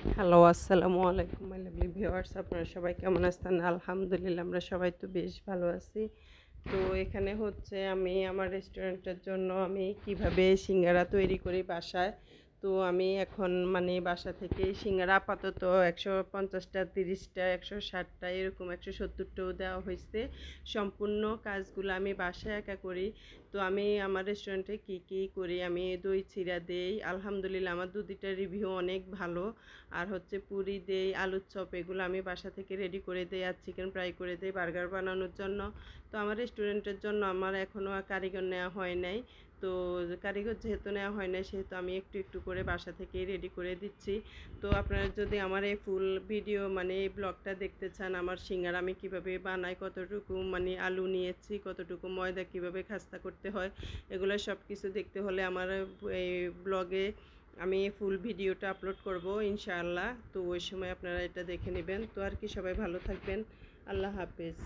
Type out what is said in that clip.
Hello, আসসালামু আলাইকুম my lovely viewers. আপনারা সবাই কেমন আছেন? আলহামদুলিল্লাহ আমরা সবাই তো বেশ ভালো আছি। তো এখানে হচ্ছে আমি আমার রেস্টুরেন্টের জন্য আমি কিভাবে সিঙ্গারা তৈরি করি বাসায়। তো আমি এখন মানে বাসা থেকেই সিঙ্গারা আপাতত ১৫০টা, ৩০টা, ১৬০টা এরকম ১৭০টাও দেওয়া হয়েছে। সম্পূর্ণ কাজগুলো আমি বাসায় একা করি। তো আমি আমার রেস্টুরেন্টে কী করি, আমি দই চিড়া দেই। আলহামদুলিল্লাহ আমার দুটিটার রিভিউ অনেক ভালো। আর হচ্ছে পুরি দেই, আলুর চপ এগুলো আমি বাসা থেকে রেডি করে দেই, আর চিকেন ফ্রাই করে দেই বার্গার বানানোর জন্য। তো আমার রেস্টুরেন্টের জন্য আমার এখনও কারিগর নেওয়া হয় নাই। তো কারিগর যেহেতু নেওয়া হয় নাই, সেহেতু আমি একটু একটু করে বাসা থেকেই রেডি করে দিচ্ছি। তো আপনারা যদি আমার এই ফুল ভিডিও মানে এই ব্লগটা দেখতে চান, আমার সিঙ্গারা আমি কিভাবে বানাই, কতটুকু মানে আলু নিয়েছি, কতটুকু ময়দা কিভাবে খাস্তা করতে হয়, এগুলো সব কিছু দেখতে হলে আমার এই ব্লগে আমি ফুল ভিডিওটা আপলোড করব ইনশাআল্লাহ। তো ওই সময় আপনারা এটা দেখে নেবেন। তো আর কি, সবাই ভালো থাকবেন। আল্লাহ হাফেজ।